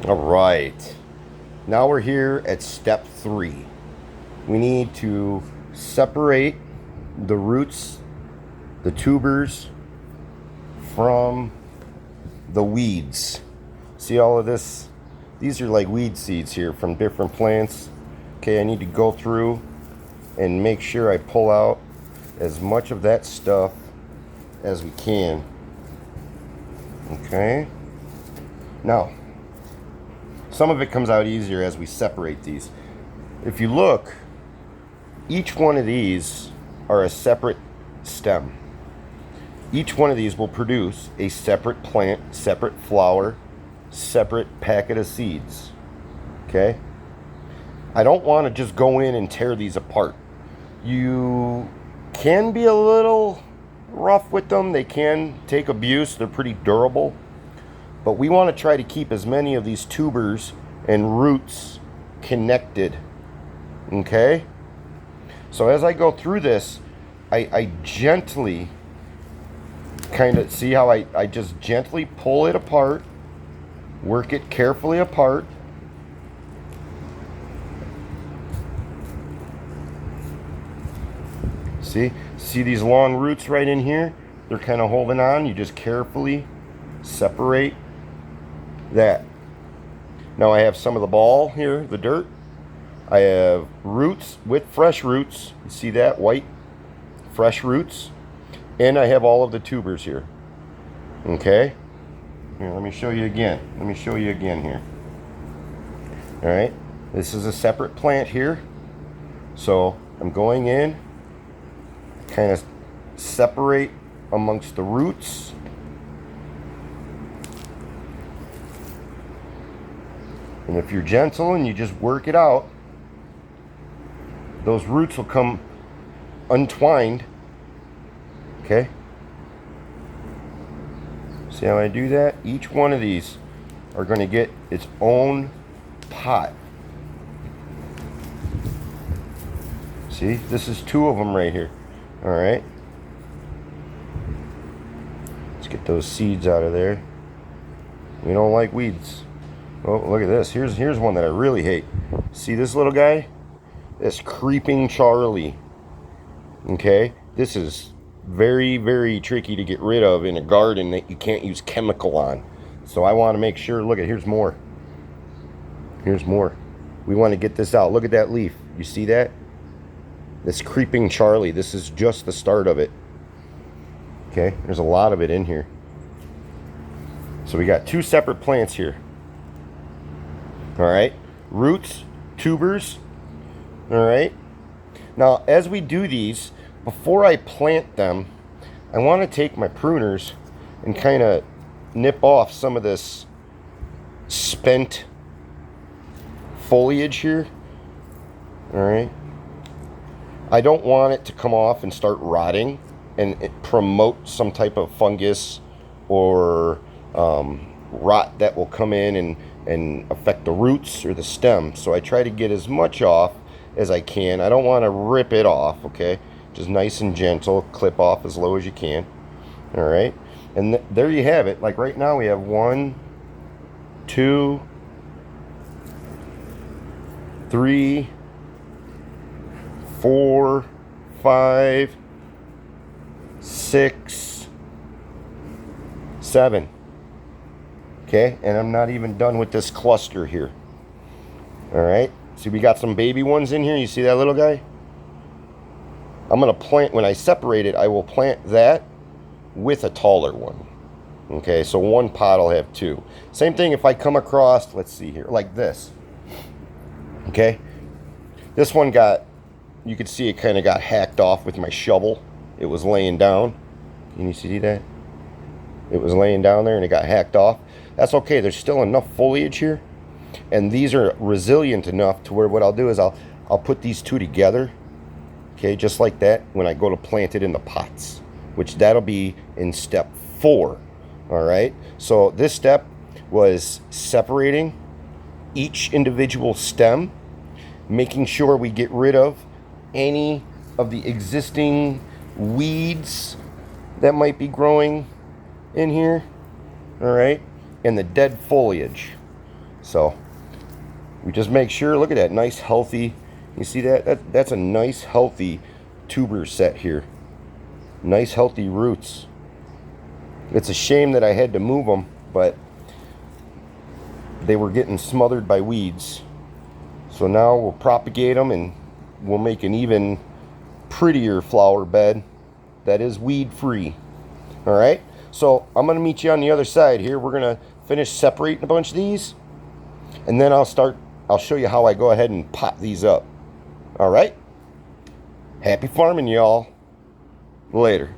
All right. Now we're here at step 3. We need to separate the roots, the tubers, from the weeds. See all of this? These are like weed seeds here from different plants. Okay, I need to go through and make sure I pull out as much of that stuff as we can. Okay. Now, some of it comes out easier as we separate these. If you look, each one of these are a separate stem. Each one of these will produce a separate plant, separate flower, separate packet of seeds. Okay? I don't want to just go in and tear these apart. You can be a little rough with them. They can take abuse. They're pretty durable. But we want to try to keep as many of these tubers and roots connected. Okay? So as I go through this, I gently kind of see how I just gently pull it apart, work it carefully apart. See these long roots right in here? They're kind of holding on. You just carefully separate that. Now I have some of the ball here, the dirt. I have roots with fresh roots. You see that white fresh roots? And I have all of the tubers here. Okay? Here, let me show you again. Let me show you again here. All right? This is a separate plant here. So I'm going in, kind of separate amongst the roots. And if you're gentle and you just work it out, those roots will come untwined. Okay? See how I do that? Each one of these are going to get its own pot. See? This is 2 of them right here. All right? Let's get those seeds out of there. We don't like weeds. Oh, look at this. Here's one that I really hate. See this little guy? This creeping Charlie. Okay? This is very, very tricky to get rid of in a garden that you can't use chemical on. So I want to make sure, look at, here's more. Here's more. We want to get this out. Look at that leaf. You see that? This creeping Charlie. This is just the start of it. Okay? There's a lot of it in here. So we got 2 separate plants here. All right? Roots, tubers. All right? Now, as we do these, before I plant them, I want to take my pruners and kind of nip off some of this spent foliage here. All right? I don't want it to come off and start rotting and promote some type of fungus or rot that will come in and affect the roots or the stem. So I try to get as much off as I can. I don't want to rip it off, okay? Just nice and gentle, clip off as low as you can. All right, and there you have it. Like right now we have 1, 2, 3, 4, 5, 6, 7. Okay, and I'm not even done with this cluster here. All right, see we got some baby ones in here. You see that little guy? I'm going to plant, when I separate it, I will plant that with a taller one. Okay, so 1 pot will have 2. Same thing if I come across, let's see here, like this. Okay, this one got, you could see it kind of got hacked off with my shovel. It was laying down. Can you see that? It was laying down there and it got hacked off. That's okay, there's still enough foliage here. And these are resilient enough to where what I'll do is I'll put these 2 together. Okay, just like that when I go to plant it in the pots, which that'll be in step 4. All right, so this step was separating each individual stem, making sure we get rid of any of the existing weeds that might be growing in here. All right, and the dead foliage. So we just make sure, look at that nice healthy, you see that? That's a nice healthy tuber set here. Nice healthy roots. It's a shame that I had to move them, but they were getting smothered by weeds. So now we'll propagate them and we'll make an even prettier flower bed that is weed free. All right, so I'm gonna meet you on the other side here. We're gonna finish separating a bunch of these, and then I'll show you how I go ahead and pot these up. All right, happy farming, y'all. Later.